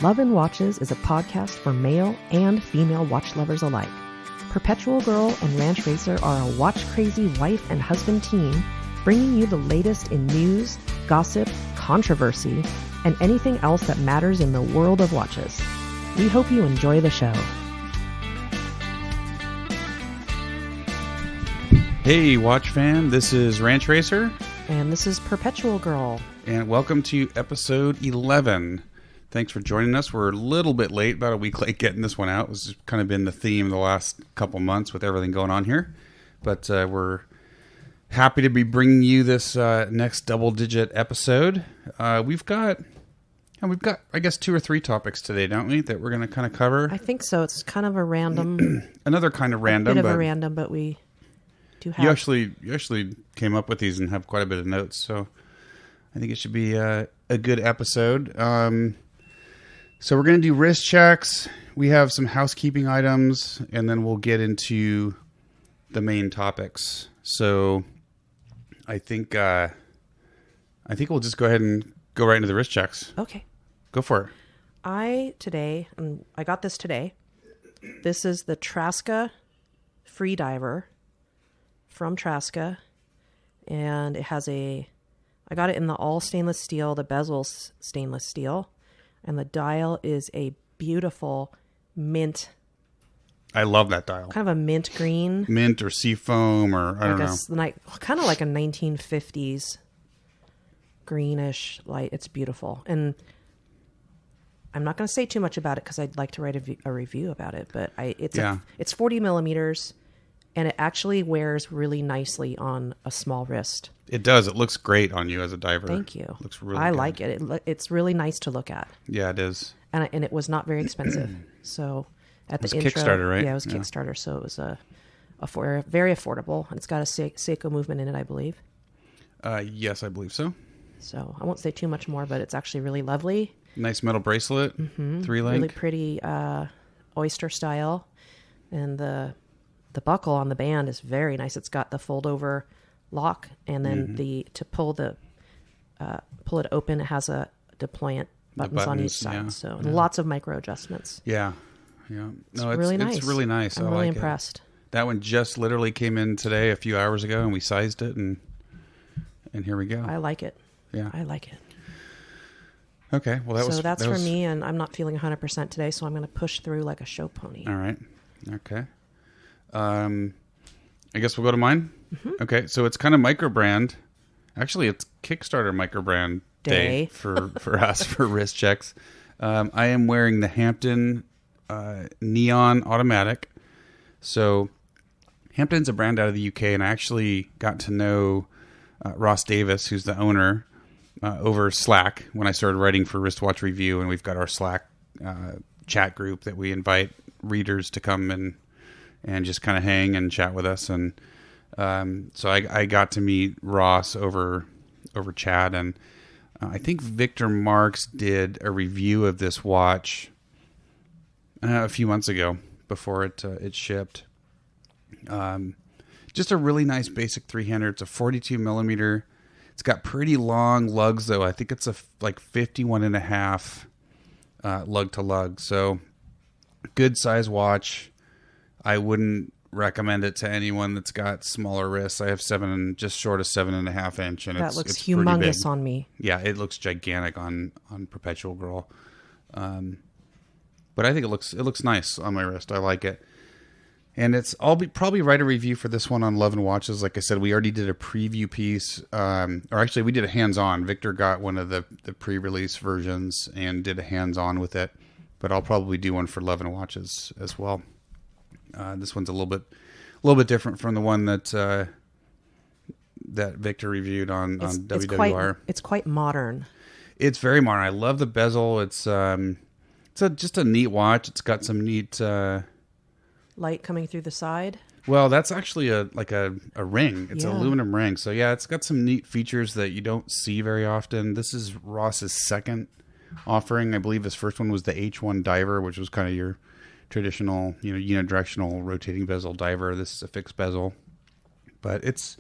Love and Watches is a podcast for male and female watch lovers alike. Perpetual Girl and Ranch Racer are a watch-crazy wife and husband team bringing you the latest in news, gossip, controversy, and anything else that matters in the world of watches. We hope you enjoy the show. Hey, watch fan, this is Ranch Racer. And this is Perpetual Girl. And welcome to episode 11. Thanks for joining us. We're a little bit late, about a week late getting this one out. This has kind of been the theme the last couple months with everything going on here. But we're happy to be bringing you this next double-digit episode. We've got, I guess, 2 or 3 topics today, don't we, that we're going to kind of cover? I think so. It's kind of a random... Another kind of random. A bit of a random, but we do have... You actually came up with these and have quite a bit of notes, so I think it should be a good episode. So we're going to do wrist checks. We have some housekeeping items, and then we'll get into the main topics. So I think we'll just go ahead and go right into the wrist checks. Okay. Go for it. I got this today. This is the Thrashed Free Diver from Thrashed, and it has I got it in the all stainless steel, the bezel's stainless steel. And the dial is a beautiful mint. I love that dial. Kind of a mint green. Mint or seafoam or I don't know. Kind of like a 1950s greenish light. It's beautiful. And I'm not going to say too much about it because I'd like to write a review about it. But it's 40 millimeters. And it actually wears really nicely on a small wrist. It does. It looks great on you as a diver. Thank you. It looks really I good. like it. It's really nice to look at. Yeah, it is. And it was not very expensive. So at the intro, Kickstarter, right? Yeah, it was Kickstarter. So it was very affordable. And it's got a Seiko movement in it, I believe. Yes, I believe so. So I won't say too much more, but it's actually really lovely. Nice metal bracelet. Mm-hmm. 3-link. Really pretty oyster style. And the buckle on the band is very nice. It's got the fold over lock, and then to pull it open, it has a deployant buttons on each side. Yeah. So lots of micro adjustments. Yeah. No, it's really nice. It's really nice. I'm really impressed. That one just literally came in today a few hours ago, and we sized it, and here we go. I like it. Yeah, I like it. Okay, well that's for me, and I'm not feeling 100% today, so I'm going to push through like a show pony. All right. Okay. I guess we'll go to mine. Mm-hmm. Okay, so it's kind of micro brand. Actually, it's Kickstarter micro brand day for us for wrist checks. I am wearing the Hampton Neon Automatic. So Hampton's a brand out of the UK, and I actually got to know Ross Davis, who's the owner, over Slack when I started writing for Wristwatch Review, and we've got our Slack chat group that we invite readers to come and just kind of hang and chat with us. And so I got to meet Ross over chat, and I think Victor Marks did a review of this watch a few months ago before it shipped. Just a really nice basic 3-hander. It's a 42 millimeter. It's got pretty long lugs, though. I think it's like 51.5 lug to lug. So good size watch. I wouldn't recommend it to anyone that's got smaller wrists. I have just short of 7.5 inch, and that looks it's humongous on me. Yeah, it looks gigantic on Perpetual Girl. But I think it looks nice on my wrist. I like it. And I'll probably write a review for this one on Love and Watches. Like I said, we already did a preview piece, or actually we did a hands-on. Victor got one of the pre-release versions and did a hands-on with it. But I'll probably do one for Love and Watches as well. This one's a little bit different from the one that Victor reviewed on WWR. It's quite modern. It's very modern. I love the bezel. It's just a neat watch. It's got some neat light coming through the side. Well, that's actually a ring. It's an aluminum ring. So yeah, it's got some neat features that you don't see very often. This is Ross's second offering. I believe his first one was the H1 diver, which was kind of your traditional, unidirectional rotating bezel diver. This is a fixed bezel, but it's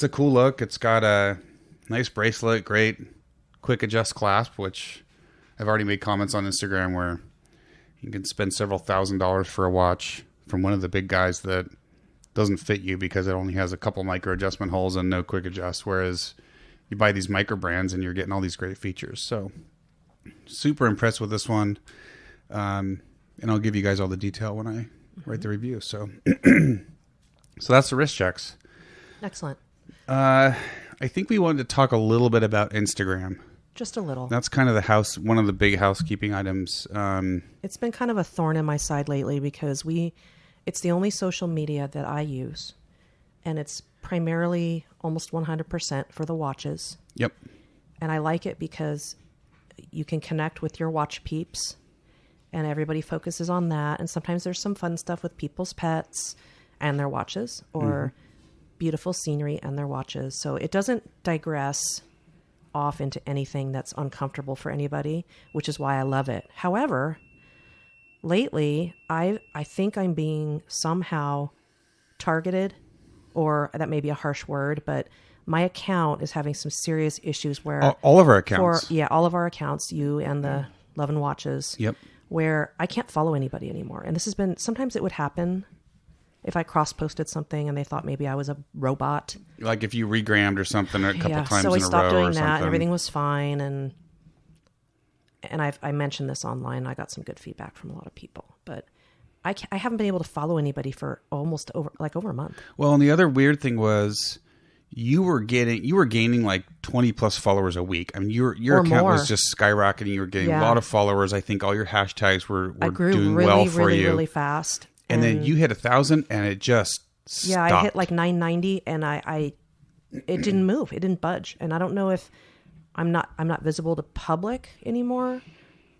a cool look. It's got a nice bracelet, great quick adjust clasp, which I've already made comments on Instagram where you can spend several $1,000s for a watch from one of the big guys that doesn't fit you because it only has a couple micro adjustment holes and no quick adjust. Whereas you buy these micro brands and you're getting all these great features. So super impressed with this one. And I'll give you guys all the detail when I write the review. So, so that's the wrist checks. Excellent. I think we wanted to talk a little bit about Instagram. Just a little. That's kind of one of the big housekeeping items. It's been kind of a thorn in my side lately because it's the only social media that I use, and it's primarily almost 100% for the watches. Yep. And I like it because you can connect with your watch peeps, and everybody focuses on that. And sometimes there's some fun stuff with people's pets and their watches, or beautiful scenery and their watches. So it doesn't digress off into anything that's uncomfortable for anybody, which is why I love it. However, lately, I think I'm being somehow targeted, or that may be a harsh word, but my account is having some serious issues where... All of our accounts. All of our accounts, you and the Love and Watches. Yep. Where I can't follow anybody anymore. And this has been... Sometimes it would happen if I cross-posted something and they thought maybe I was a robot. Like if you regrammed or something a couple times in a row or something. So I stopped doing that and everything was fine. And I mentioned this online. I got some good feedback from a lot of people. But I haven't been able to follow anybody for almost over a month. Well, and the other weird thing was you were gaining like 20 plus followers a week. I mean, your account was just skyrocketing. You were getting a lot of followers. I think all your hashtags were doing well for you. Really fast. And then you hit 1,000 and it just stopped. I hit like 990 and it didn't move. It didn't budge. And I don't know if I'm not visible to public anymore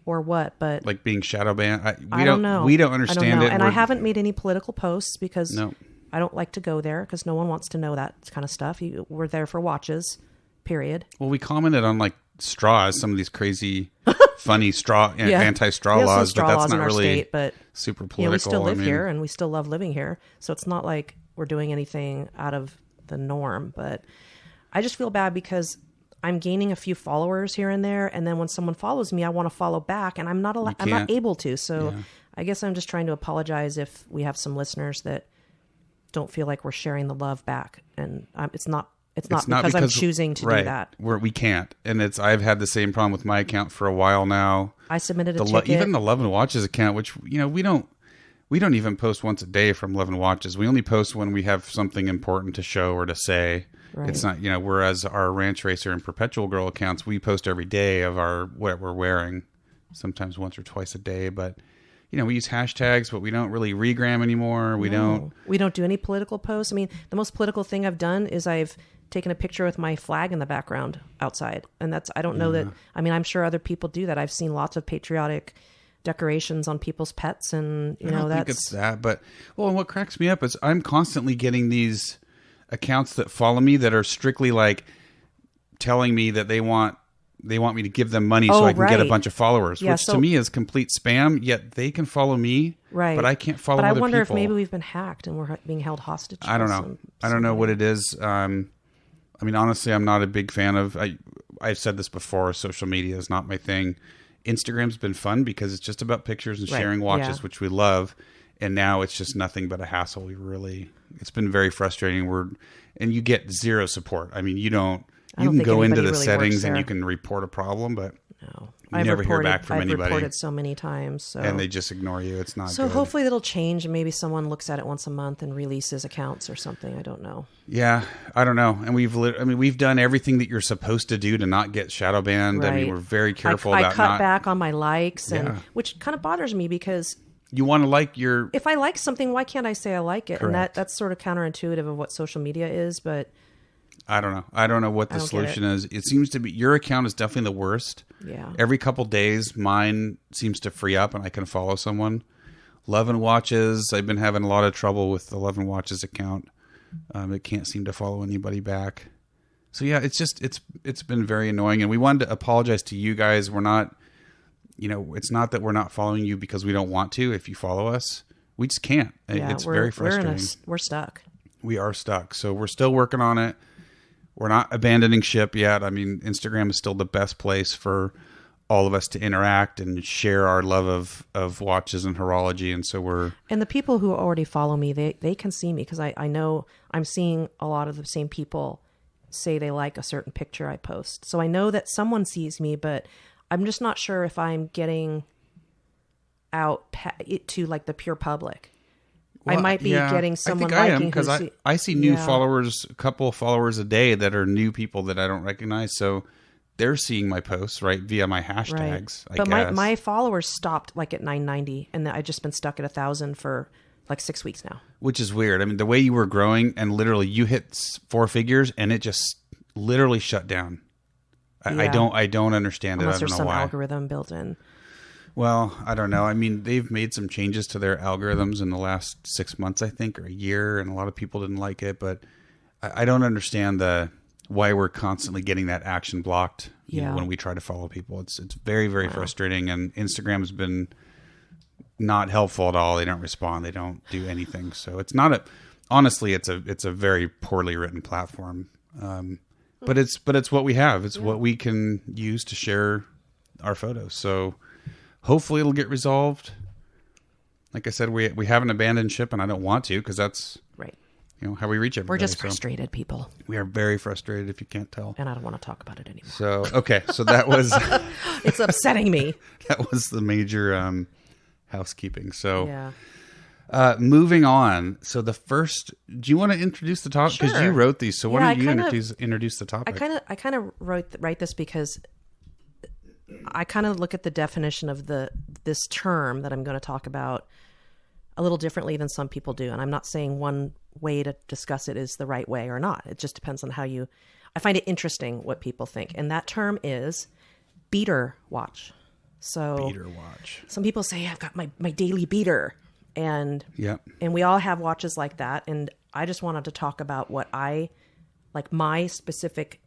or what, but like being shadow banned. I don't know. We don't understand it. And I haven't made any political posts because no. I don't like to go there because no one wants to know that kind of stuff. We're there for watches, period. Well, we commented on like straws, some of these crazy, funny anti-straw laws, but that's not really super political. We still live here and we still love living here. So it's not like we're doing anything out of the norm, but I just feel bad because I'm gaining a few followers here and there. And then when someone follows me, I want to follow back and I'm not able to. So I guess I'm just trying to apologize if we have some listeners that don't feel like we're sharing the love back. And it's not because I'm choosing to do that. We can't. And I've had the same problem with my account for a while now. I submitted a ticket. Even the Love and Watches account, which, we don't even post once a day from Love and Watches. We only post when we have something important to show or to say. Right. It's not, whereas our Ranch Racer and Perpetual Girl accounts, we post every day of what we're wearing, sometimes once or twice a day. But, we use hashtags, but we don't really regram anymore. We don't do any political posts. I mean, the most political thing I've done is I've taken a picture with my flag in the background outside. And I don't know that, I'm sure other people do that. I've seen lots of patriotic decorations on people's pets and, I don't think it's that, but, and what cracks me up is I'm constantly getting these accounts that follow me that are strictly like telling me that they want me to give them money so I can get a bunch of followers, which to me is complete spam, yet they can follow me, but I can't follow other people. But I wonder if maybe we've been hacked and we're being held hostage. I don't know. I don't know what it is. Honestly, I'm not a big fan of, I've said this before, social media is not my thing. Instagram's been fun because it's just about pictures and sharing watches, which we love. And now it's just nothing but a hassle. It's been very frustrating. And you get zero support. I mean, you can go into the settings and you can report a problem, but you never hear back from anybody. I've reported so many times. And they just ignore you. It's not so good. Hopefully that'll change and maybe someone looks at it once a month and releases accounts or something. I don't know. Yeah, I don't know. And we've done everything that you're supposed to do to not get shadow banned. Right. I mean, we're very careful about I cut back on my likes, which kind of bothers me because you want to like if I like something, why can't I say I like it? Correct. And that's sort of counterintuitive of what social media is, but I don't know. I don't know what the solution is. It seems to be your account is definitely the worst. Yeah. Every couple days, mine seems to free up and I can follow someone. Love and Watches. I've been having a lot of trouble with the Love and Watches account. It can't seem to follow anybody back. So yeah, it's been very annoying. And we wanted to apologize to you guys. We're not, it's not that we're not following you because we don't want to. If you follow us, we just can't. It's very frustrating. We're stuck. We are stuck. So we're still working on it. We're not abandoning ship yet. I mean, Instagram is still the best place for all of us to interact and share our love of watches and horology. And so and the people who already follow me, they can see me, because I know I'm seeing a lot of the same people say they like a certain picture I post. So I know that someone sees me, but I'm just not sure if I'm getting out it to like the pure public. Well, I might be getting someone liking. I am, because I see new followers, a couple of followers a day that are new people that I don't recognize. So they're seeing my posts, right, via my hashtags. Right. But my followers stopped like at 990, and I've just been stuck at 1,000 for like 6 weeks now. Which is weird. I mean, the way you were growing, and literally you hit 4 figures, and it just literally shut down. I don't understand Unless it. I don't know why. Unless there's some algorithm built in. Well, I don't know. I mean, they've made some changes to their algorithms in the last 6 months, I think, or a year, and a lot of people didn't like it. But I don't understand why we're constantly getting that action blocked when we try to follow people. It's very, very frustrating, and Instagram has been not helpful at all. They don't respond. They don't do anything. So it's not honestly, it's a very poorly written platform. But it's what we have. It's what we can use to share our photos. So hopefully it'll get resolved. Like I said, we haven't abandoned ship, and I don't want to, because that's right. How we reach everybody. We're just frustrated people. We are very frustrated, if you can't tell. And I don't want to talk about it anymore. So, okay. So that was... It's upsetting me. That was the major housekeeping. So moving on. So the first... Do you want to introduce the topic? Because you wrote these. So why don't you introduce the topic? I kind of write this because I kind of look at the definition of this term that I'm going to talk about a little differently than some people do. And I'm not saying one way to discuss it is the right way or not. It just depends on how I find it interesting what people think. And that term is beater watch. So beater watch. Some people say, I've got my daily beater. And we all have watches like that. And I just wanted to talk about what my specific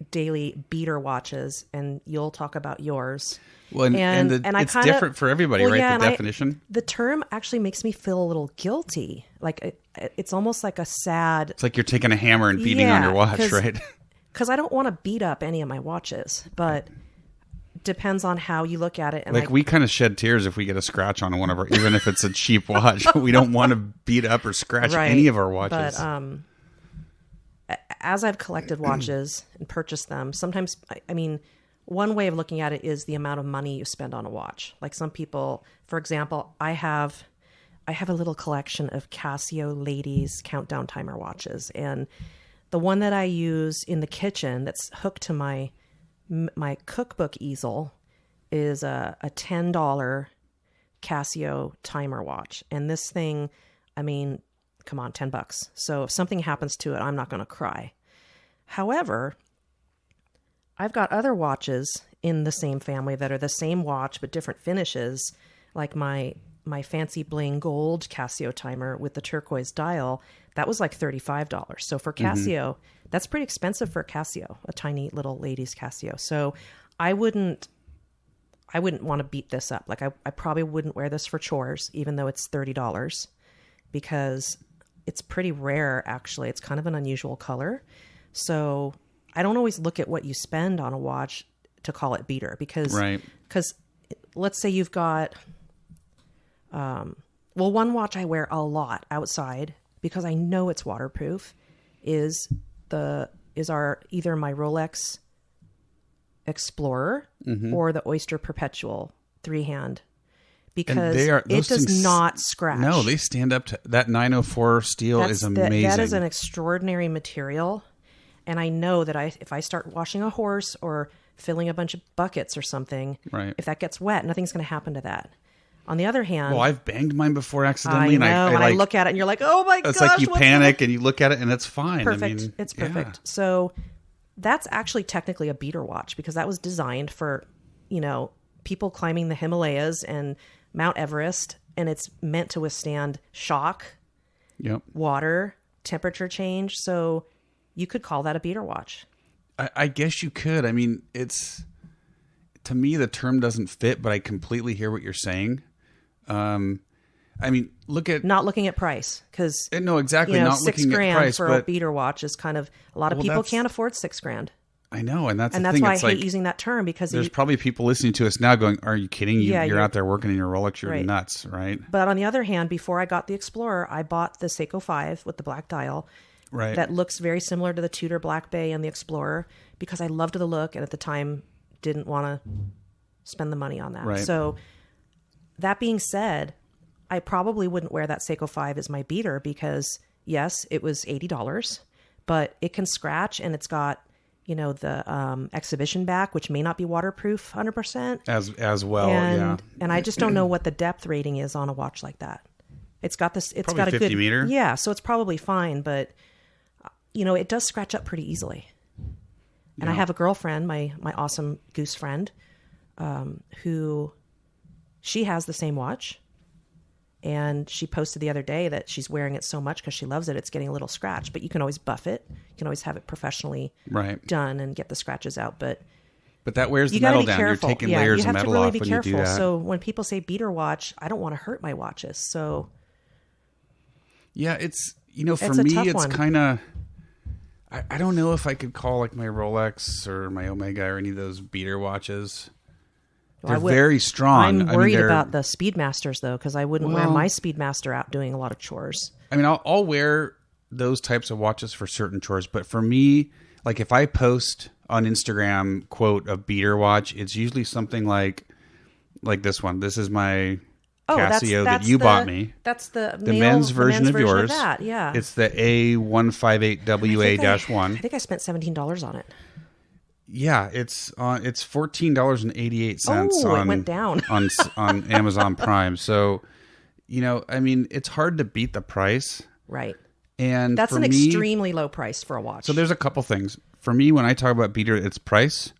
daily beater watches, and you'll talk about yours. Well, and it's different for everybody, right? The definition. The term actually makes me feel a little guilty. Like it's almost like a sad. It's like you're taking a hammer and beating on your watch, right? Because I don't want to beat up any of my watches, but depends on how you look at it. And we kind of shed tears if we get a scratch on one of our, even if it's a cheap watch. We don't want to beat up or scratch any of our watches. But as I've collected watches and purchased them, sometimes, I mean, one way of looking at it is the amount of money you spend on a watch. Like some people, for example, I have a little collection of Casio ladies countdown timer watches, and the one that I use in the kitchen that's hooked to my cookbook easel is a $10 Casio timer watch. And this thing, I mean, come on, $10. So if something happens to it, I'm not going to cry. However, I've got other watches in the same family that are the same watch but different finishes, like my fancy bling gold Casio timer with the turquoise dial. That was like $35. So for Casio, that's pretty expensive for a Casio, a tiny little ladies Casio. So I wouldn't want to beat this up. Like I probably wouldn't wear this for chores, even though it's $30, because it's pretty rare, actually. It's kind of an unusual color. So I don't always look at what you spend on a watch to call it beater, because let's say you've got, one watch I wear a lot outside because I know it's waterproof is either my Rolex Explorer or the Oyster Perpetual 3-hand. Because it does not scratch. No, they stand up to that 904 steel is amazing. That is an extraordinary material. And I know that if I start washing a horse or filling a bunch of buckets or something, if that gets wet, nothing's going to happen to that. On the other hand... Well, I've banged mine before accidentally. I look at it and you're like, oh my gosh. It's like you panic and you look at it and it's fine. Perfect. I mean, it's perfect. Yeah. So that's actually technically a beater watch, because that was designed for, people climbing the Himalayas and Mount Everest, and it's meant to withstand shock, water, temperature change. So you could call that a beater watch. I guess you could. I mean, to me, the term doesn't fit, but I completely hear what you're saying. I mean, not looking at price, because no, exactly. Not looking at price for a beater watch is kind of, a lot of people can't afford $6,000. I know, and that's and the that's thing. why It's I hate like, using that term, because there's probably people listening to us now going, "Are you kidding? Yeah, You're you're- out there working in your Rolex. You're Right. nuts, right?" But on the other hand, before I got the Explorer, I bought the Seiko 5 with the black dial. Right. That looks very similar to the Tudor Black Bay and the Explorer, because I loved the look, and at the time didn't want to spend the money on that. Right. So that being said, I probably wouldn't wear that Seiko 5 as my beater, because yes, it was $80, but it can scratch, and it's got, the exhibition back, which may not be waterproof 100%. As well, yeah. And I just don't know what the depth rating is on a watch like that. It's got this. It's Probably got a 50 good meter. Yeah, so it's probably fine, but it does scratch up pretty easily. And I have a girlfriend, my awesome goose friend, who she has the same watch, and she posted the other day that she's wearing it so much because she loves it. It's getting a little scratched, but you can always buff it. You can always have it professionally done and get the scratches out, but that wears the you gotta metal be down. careful. You're taking Yeah, layers you have of to metal really off be when careful. you do that. So when people say beater watch, I don't want to hurt my watches. So yeah, it's for It's a me, tough it's one. kind of. I don't know if I could call like my Rolex or my Omega or any of those beater watches. They're very strong. I'm worried about the Speedmasters, though, because I wouldn't wear my Speedmaster out doing a lot of chores. I mean, I'll wear those types of watches for certain chores, but for me, like if I post on Instagram, quote, a beater watch, it's usually something like this one. This is my Casio that you bought me. That's the men's version of yours. That, yeah. It's the A158WA-1. I think I spent $17 on it. Yeah, it's $14.88 Oh, it went down. on Amazon Prime. So, I mean, it's hard to beat the price. Right. And that's for an me, extremely low price for a watch. So there's a couple things. For me, when I talk about beater, it's price,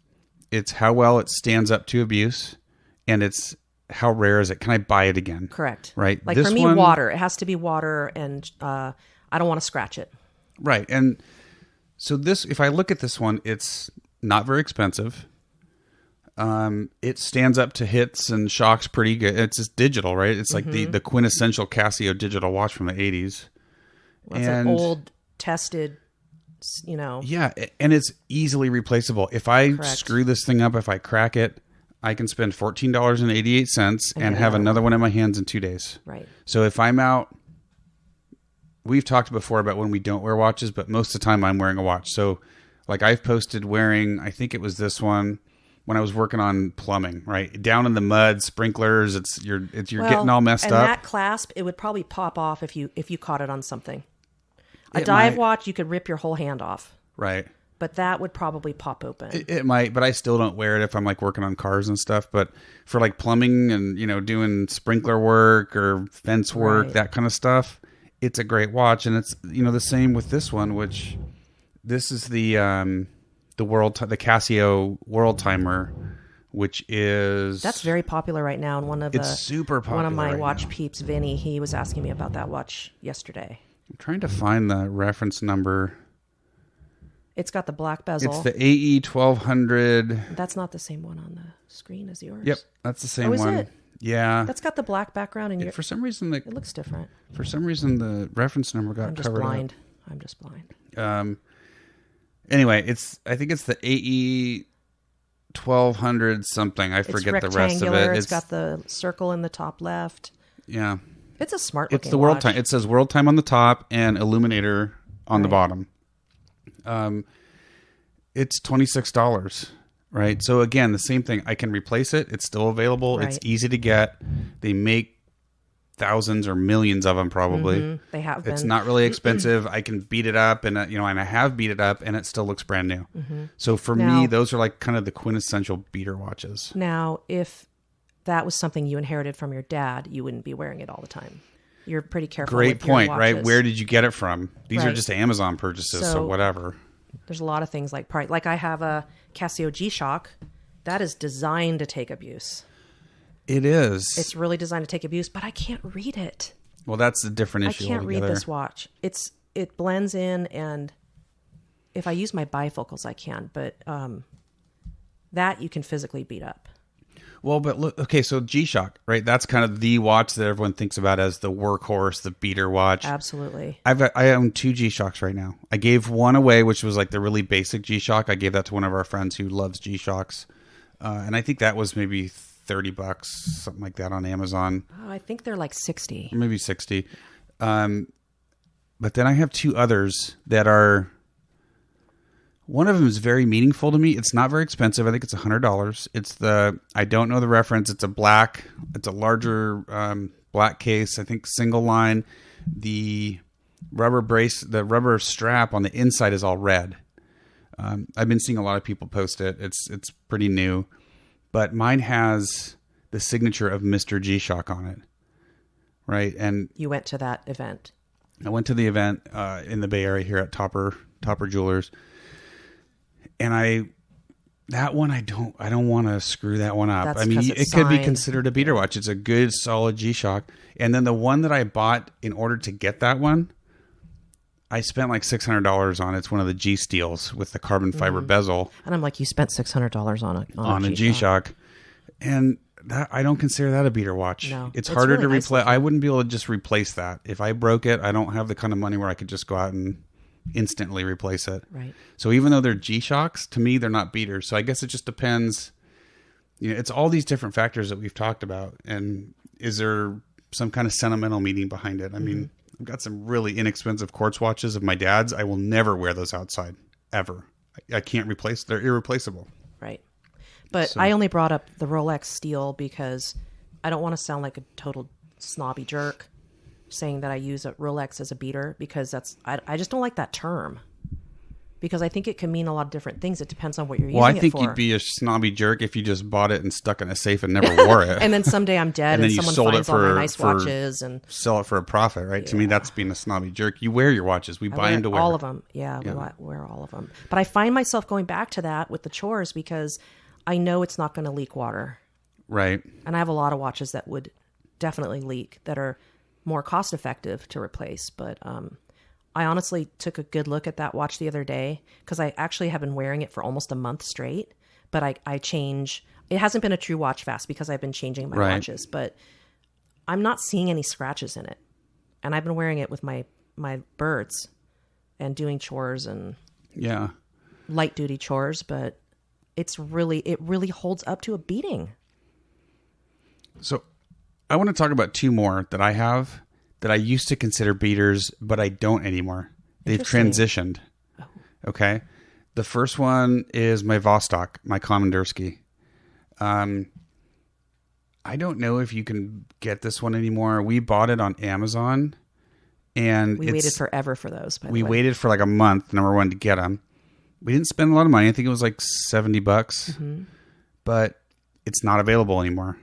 it's how well it stands up to abuse, and it's how rare is it? Can I buy it again? Correct. Right. Like this for me, one, water. It has to be water, and I don't want to scratch it. Right. And so if I look at this one, it's not very expensive. It stands up to hits and shocks pretty good. It's just digital, right? It's like the quintessential Casio digital watch from the 80s. Well, it's an old, tested, Yeah, and it's easily replaceable. If I screw this thing up, if I crack it, I can spend $14.88 and have another one in my hands in 2 days. Right. So if I'm out, we've talked before about when we don't wear watches, but most of the time I'm wearing a watch. So like I've posted wearing, I think it was this one when I was working on plumbing, right? Down in the mud, sprinklers, you're getting all messed up. And that clasp, it would probably pop off if you caught it on something. A dive watch, you could rip your whole hand off. Right. But that would probably pop open. It might, but I still don't wear it if I'm like working on cars and stuff. But for like plumbing and, doing sprinkler work or fence work, that kind of stuff, it's a great watch. And it's, the same with this one, which this is the Casio World Timer, which is... That's very popular right now. And it's super popular. One of my right watch now. peeps, Vinny, he was asking me about that watch yesterday. I'm trying to find the reference number. It's got the black bezel. It's the AE 1200. That's not the same one on the screen as yours. Yep, that's the same is one. It? Yeah. That's got the black background and for some reason it looks different. For some reason the reference number got covered blind. up. I'm just blind. Anyway, I think it's the AE 1200 something. I forget the rest of it. It's got the circle in the top left. Yeah. It's a smart looking It's the world watch. time. It says world time on the top and illuminator on the bottom. It's $26, right? So again, the same thing. I can replace it. It's still available. Right. It's easy to get. They make thousands or millions of them probably. They have been. It's not really expensive. I can beat it up and and I have beat it up and it still looks brand new. So for me, those are like kind of the quintessential beater watches. Now, if that was something you inherited from your dad, you wouldn't be wearing it all the time. You're pretty careful. Great with your point, watches. right? Where did you get it from? These are just Amazon purchases, so whatever. There's a lot of things like I have a Casio G-Shock that is designed to take abuse. It is. It's really designed to take abuse, but I can't read it. Well, that's a different issue. I can't altogether. read this watch. It blends in, and if I use my bifocals, I can, but that you can physically beat up. Well, but look, okay, so G-Shock, right? That's kind of the watch that everyone thinks about as the workhorse, the beater watch. Absolutely. I own 2 G-Shocks right now. I gave one away, which was like the really basic G-Shock. I gave that to one of our friends who loves G-Shocks. And I think that was maybe $30, something like that on Amazon. Oh, I think they're like 60. Or maybe 60. But then I have 2 others that are... One of them is very meaningful to me. It's not very expensive. I think it's $100. It's I don't know the reference. It's a larger black case. I think single line. The rubber strap on the inside is all red. I've been seeing a lot of people post it. It's pretty new, but mine has the signature of Mr. G-Shock on it. Right. And you went to that event. I went to the event in the Bay Area here at Topper Jewelers. And that one, I don't want to screw that one up. That's I mean, it could be signed. considered a beater watch. It's a good, solid G-Shock. And then the one that I bought in order to get that one, I spent like $600 on. It's one of the G Steels with the carbon fiber bezel. And I'm like, you spent $600 on a G-Shock. And that, I don't consider that a beater watch. No, it's harder really to nice replace. I wouldn't be able to just replace that. If I broke it, I don't have the kind of money where I could just go out and instantly replace it. Right. So even though they're G-Shocks, to me, they're not beaters. So I guess it just depends. It's all these different factors that we've talked about. And is there some kind of sentimental meaning behind it? I mean, I've got some really inexpensive quartz watches of my dad's. I will never wear those outside, ever. I can't replace. They're irreplaceable. Right. But I only brought up the Rolex steel because I don't want to sound like a total snobby jerk saying that I use a Rolex as a beater, because I just don't like that term, because I think it can mean a lot of different things. It depends on what you're using it for. Well, I think you'd be a snobby jerk if you just bought it and stuck it in a safe and never wore it. And then someday I'm dead and someone finds all my nice watches and sell it for a profit, right? To me, that's being a snobby jerk. You wear your watches. We buy them to wear. All of them. Yeah, we wear all of them. But I find myself going back to that with the chores because I know it's not going to leak water. Right. And I have a lot of watches that would definitely leak that are more cost effective to replace. But I honestly took a good look at that watch the other day because I actually have been wearing it for almost a month straight. But I change. It hasn't been a true watch fast because I've been changing my watches. But I'm not seeing any scratches in it. And I've been wearing it with my birds and doing chores and light duty chores. But it really holds up to a beating. So I want to talk about 2 more that I have that I used to consider beaters, but I don't anymore. They've transitioned. Oh. Okay. The first one is my Vostok, my Kommandersky. I don't know if you can get this one anymore. We bought it on Amazon, and we waited forever for those. We waited for like a month, number one, to get them. We didn't spend a lot of money. I think it was like $70, but it's not available anymore.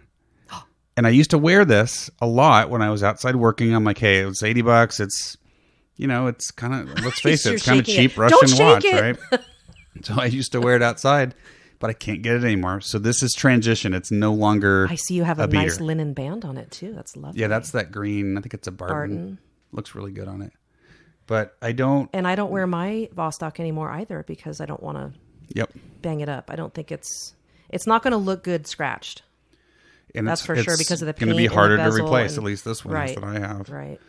And I used to wear this a lot when I was outside working. I'm like, hey, it's $80. It's, it's kind of, let's face it, it's kind of cheap Russian watch, right? So I used to wear it outside, but I can't get it anymore. So this is transition. It's no longer I see you have a beater. nice linen band on it too. That's lovely. Yeah, that's that green. I think it's a Barton. Looks really good on it. But I don't... And I don't wear my Vostok anymore either because I don't want to bang it up. I don't think it's not going to look good scratched. And that's for sure because of the paint. It's going to be harder to replace. And, at least this one is that I have. Right.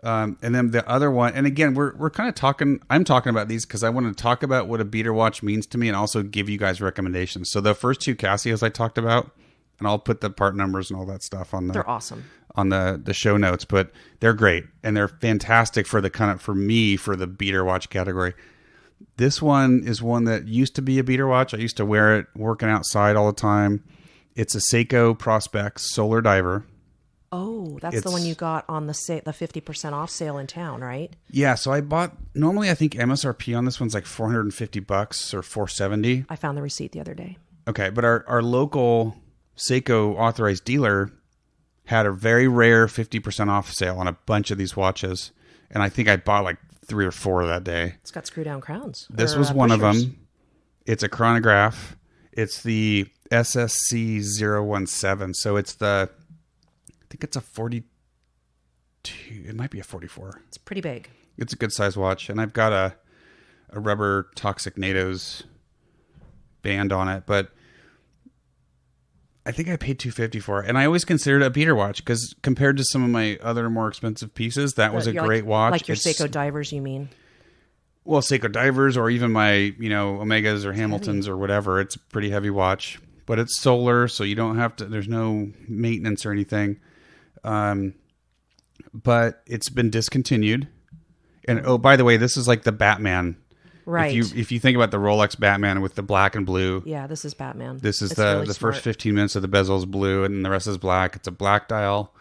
And then the other one, and again, we're kind of talking. I'm talking about these because I want to talk about what a beater watch means to me, and also give you guys recommendations. So the first 2 Casios I talked about, and I'll put the part numbers and all that stuff on the. They're awesome. On the show notes, but they're great and they're fantastic for the beater watch category. This one is one that used to be a beater watch. I used to wear it working outside all the time. It's a Seiko Prospex Solar Diver. Oh, that's the one you got on the 50% off sale in town, right? Yeah, so I bought, normally I think MSRP on this one's like $450 or $470. I found the receipt the other day. Okay, but our local Seiko authorized dealer had a very rare 50% off sale on a bunch of these watches. And I think I bought like 3 or 4 that day. It's got screw down crowns. This was one of them. It's a chronograph. It's the SSC 017. So it's I think it's a 42. It might be a 44. It's pretty big. It's a good size watch. And I've got a rubber Toxic NATO's band on it. But I think I paid $250 for it, and I always considered it a beater watch because compared to some of my other more expensive pieces, that was a great watch. Like your Seiko divers, you mean? Well, Seiko divers, or even my Omegas or Hamiltons or whatever. It's a pretty heavy watch, but it's solar, so you don't have to. There's no maintenance or anything. But it's been discontinued. And oh, by the way, this is like the Batman. Right. If you think about the Rolex Batman with the black and blue. Yeah, this is Batman. This is the first 15 minutes of the bezel is blue and the rest is black. It's a black dial.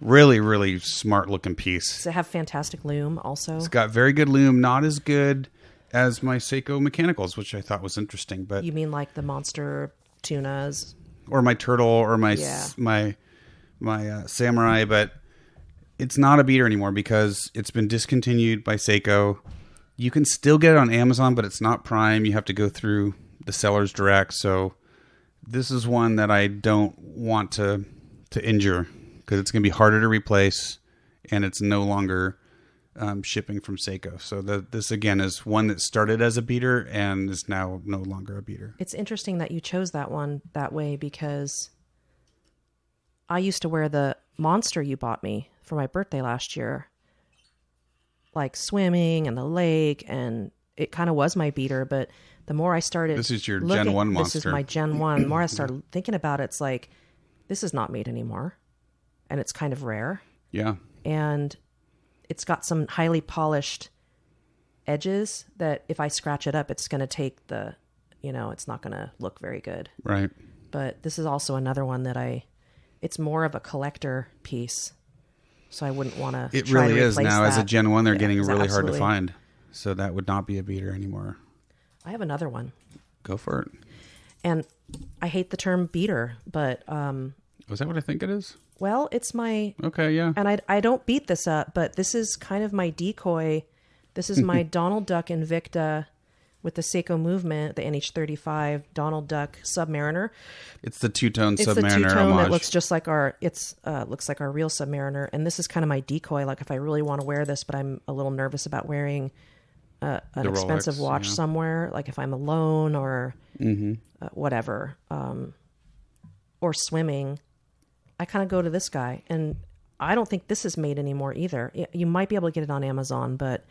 Really, really smart looking piece. Does it have fantastic lume also? It's got very good lume, not as good as my Seiko mechanicals, which I thought was interesting. But you mean like the monster tunas? Or my turtle or my samurai, but it's not a beater anymore because it's been discontinued by Seiko. You can still get it on Amazon, but it's not Prime. You have to go through the sellers direct. So this is one that I don't want to injure because it's going to be harder to replace, and it's no longer shipping from Seiko. So this, again, is one that started as a beater and is now no longer a beater. It's interesting that you chose that one that way because I used to wear the monster you bought me for my birthday last year, like swimming and the lake, and it kind of was my beater. But the more I started, this is your Gen 1 monster. This is my Gen 1. The more I started thinking about it, it's like, this is not made anymore, and it's kind of rare. Yeah, and it's got some highly polished edges that if I scratch it up, it's going to take it's not going to look very good. Right. But this is also another one that it's more of a collector piece. So I wouldn't want to. It really is now. That. As a Gen 1, they're getting really absolutely hard to find. So that would not be a beater anymore. I have another one. Go for it. And I hate the term beater, but... Was that what I think it is? Well, it's my... Okay, yeah. And I don't beat this up, but this is kind of my decoy. This is my Donald Duck Invicta with the Seiko movement, the NH35 Donald Duck Submariner. It's the two-tone Submariner It's the two-tone homage. that looks just like looks like our real Submariner. And this is kind of my decoy. Like if I really want to wear this, but I'm a little nervous about wearing an expensive watch somewhere, like if I'm alone or whatever, or swimming, I kind of go to this guy. And I don't think this is made anymore either. You might be able to get it on Amazon, but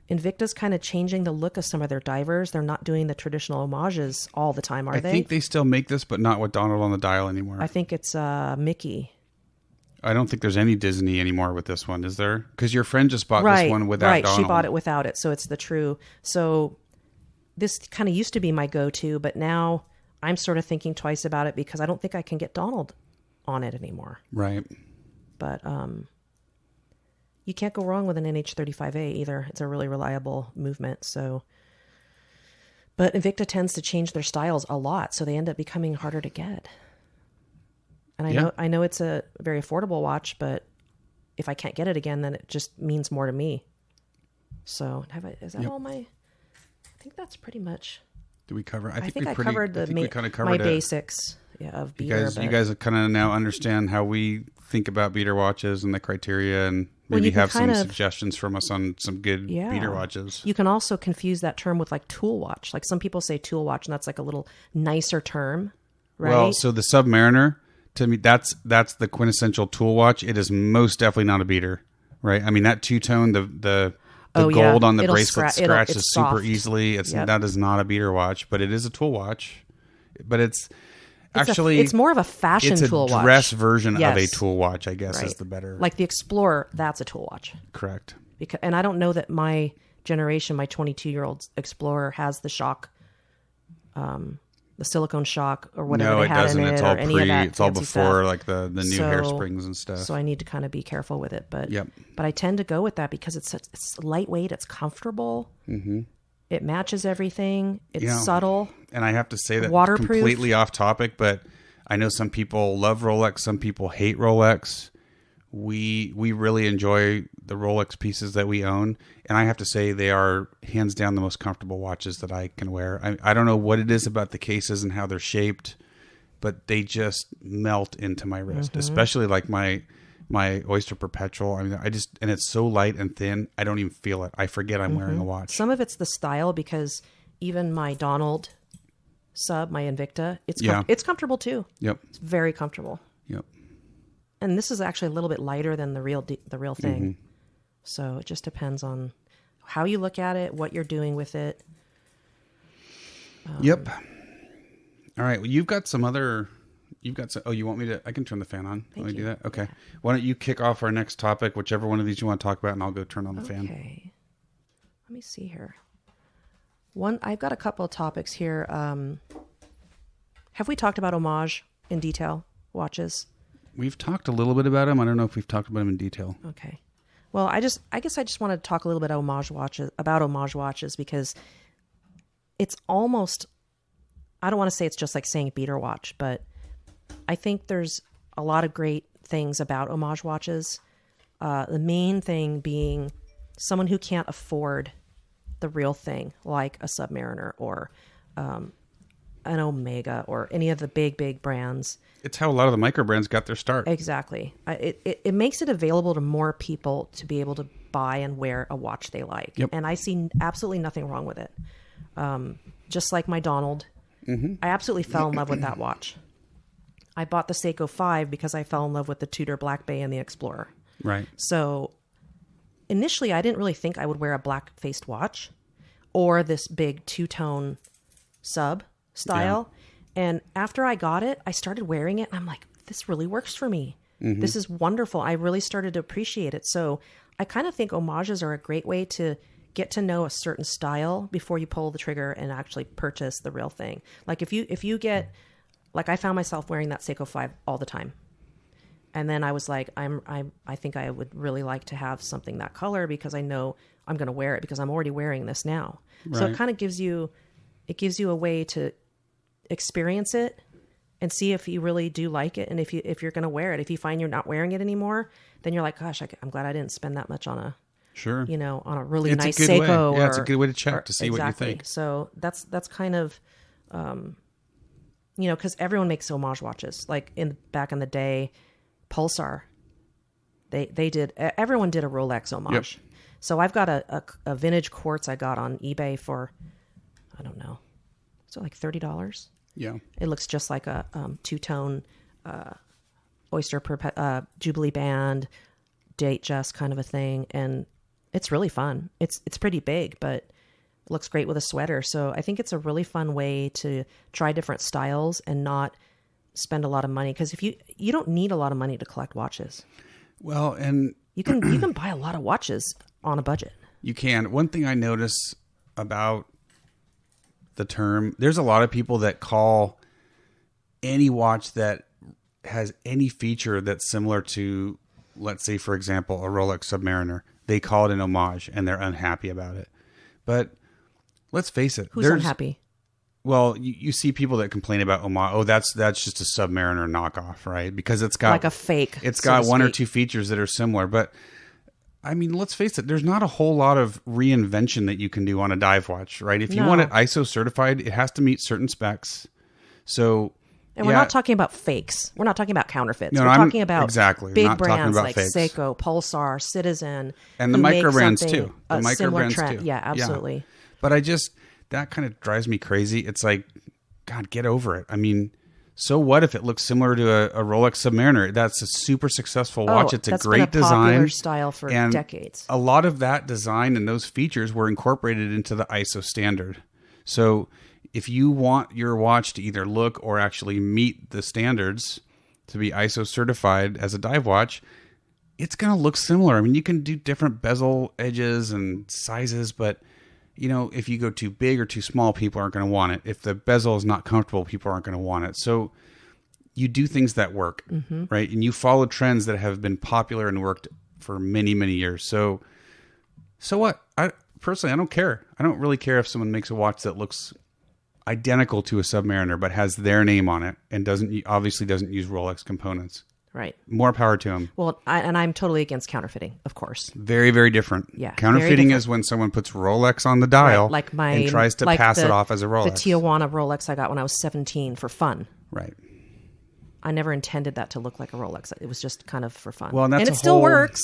Invicta's kind of changing the look of some of their divers. They're not doing the traditional homages all the time, are they? I think they still make this, but not with Donald on the dial anymore. I think it's Mickey. I don't think there's any Disney anymore with this one, is there? Because your friend just bought this one without Donald. She bought it without it, so it's the true. So this kind of used to be my go-to, but now I'm sort of thinking twice about it because I don't think I can get Donald on it anymore. Right. But you can't go wrong with an NH35A either. It's a really reliable movement. So, but Invicta tends to change their styles a lot, so they end up becoming harder to get. And I know it's a very affordable watch, but if I can't get it again, then it just means more to me. So, is that all my? I think that's pretty much. Did we cover? I think I covered my basics of beater. You guys kind of now understand how we think about beater watches and the criteria, and maybe have some suggestions from us on some good beater watches. You can also confuse that term with like tool watch. Like some people say tool watch, and that's like a little nicer term, right? Well, so the Submariner, to me, that's the quintessential tool watch. It is most definitely not a beater, right? I mean, that two-tone, the gold on the bracelet scratches super easily. That is not a beater watch, but it is a tool watch. But it's more of a fashion tool watch. It's a dress version of a tool watch, I guess, is the better. Like the Explorer, that's a tool watch. Correct. And I don't know that my generation, my 22-year-old Explorer, has the shock, the silicone shock or whatever they had in it. No, it doesn't. It's all pre. It's all before like the new hairsprings and stuff. So I need to kind of be careful with it. But I tend to go with that because it's lightweight, it's comfortable. Mm-hmm. It matches everything. It's subtle. And I have to say that completely off topic, but I know some people love Rolex. Some people hate Rolex. We really enjoy the Rolex pieces that we own. And I have to say they are hands down the most comfortable watches that I can wear. I don't know what it is about the cases and how they're shaped, but they just melt into my wrist, especially like my Oyster Perpetual. I mean, and it's so light and thin, I don't even feel it. I forget I'm wearing a watch. Some of it's the style because even my Donald sub, my Invicta, it's Yeah. it's comfortable too. Yep. It's very comfortable. Yep. And this is actually a little bit lighter than the real thing. So it just depends on how you look at it, what you're doing with it. Yep. All right. Well, you've got some other. You've got some. Oh, you want me to? I can turn the fan on. Let me do that. Okay. Yeah. Why don't you kick off our next topic, whichever one of these you want to talk about, and I'll go turn on the fan. Okay. Let me see here. I've got a couple of topics here. Have we talked about homage in detail watches? We've talked a little bit about them. I don't know if we've talked about them in detail. Okay. Well, I guess I just want to talk a little bit about homage watches because it's almost, I don't want to say it's just like saying beater watch, but I think there's a lot of great things about homage watches. The main thing being someone who can't afford the real thing, like a Submariner or an Omega or any of the big brands. It's how a lot of the micro brands got their start. Exactly. It makes it available to more people to be able to buy and wear a watch they like. Yep. And I see absolutely nothing wrong with it. Just like my Donald, I absolutely fell in love with that watch. I bought the Seiko 5 because I fell in love with the Tudor Black Bay and the Explorer. Right. So initially, I didn't really think I would wear a black-faced watch or this big two-tone sub style. Yeah. And after I got it, I started wearing it, and I'm like, this really works for me. This is wonderful. I really started to appreciate it. So I kind of think homages are a great way to get to know a certain style before you pull the trigger and actually purchase the real thing. Like if you get, like I found myself wearing that Seiko 5 all the time. And then I was like, I think I would really like to have something that color because I know I'm going to wear it because I'm already wearing this now. Right. So it kind of gives you a way to experience it and see if you really do like it. And if you're going to wear it, if you find you're not wearing it anymore, then you're like, gosh, I'm glad I didn't spend that much on a, on a really nice Seiko. Yeah, it's a good way to check to see exactly. what you think. So that's kind of, because everyone makes homage watches. Like back in the day, Pulsar, everyone did a Rolex homage. Yep. So I've got a vintage quartz I got on eBay for, I don't know, so like $30. Yeah. It looks just like a two-tone Oyster Jubilee band, date just kind of a thing. And it's really fun. It's pretty big, but it looks great with a sweater. So I think it's a really fun way to try different styles and not spend a lot of money. Because if you don't need a lot of money to collect watches. Well, and you can buy a lot of watches on a budget. You can. One thing I notice about the term, there's a lot of people that call any watch that has any feature that's similar to, let's say, for example, a Rolex Submariner. They call it an homage and they're unhappy about it. But let's face it. Who's unhappy? Well, you see people that complain about homage. Oh, that's just a Submariner knockoff, right? Because it's got like a fake. It's got one or two features that are similar. But I mean, let's face it. There's not a whole lot of reinvention that you can do on a dive watch, right? If you want it ISO certified, it has to meet certain specs. So, and we're not talking about fakes. We're not talking about counterfeits. No, we're talking about big brands like fakes. Seiko, Pulsar, Citizen, and the micro brands too. The micro brands trend. too. Yeah, absolutely. Yeah. But that kind of drives me crazy. It's like, God, get over it. I mean, so what if it looks similar to a Rolex Submariner? That's a super successful watch. It's a great design. Popular style for decades. A lot of that design and those features were incorporated into the ISO standard. So if you want your watch to either look or actually meet the standards to be ISO certified as a dive watch, it's going to look similar. I mean, you can do different bezel edges and sizes, but if you go too big or too small, people aren't going to want it. If the bezel is not comfortable, people aren't going to want it. So you do things that work, right? And you follow trends that have been popular and worked for many, many years. So what? I don't care. I don't really care if someone makes a watch that looks identical to a Submariner, but has their name on it and obviously doesn't use Rolex components. Right. More power to them. Well, I'm totally against counterfeiting, of course. Very, very different. Yeah. Counterfeiting is when someone puts Rolex on the dial and tries to pass it off as a Rolex. The Tijuana Rolex I got when I was 17 for fun. Right. I never intended that to look like a Rolex. It was just kind of for fun. Well, and it still works.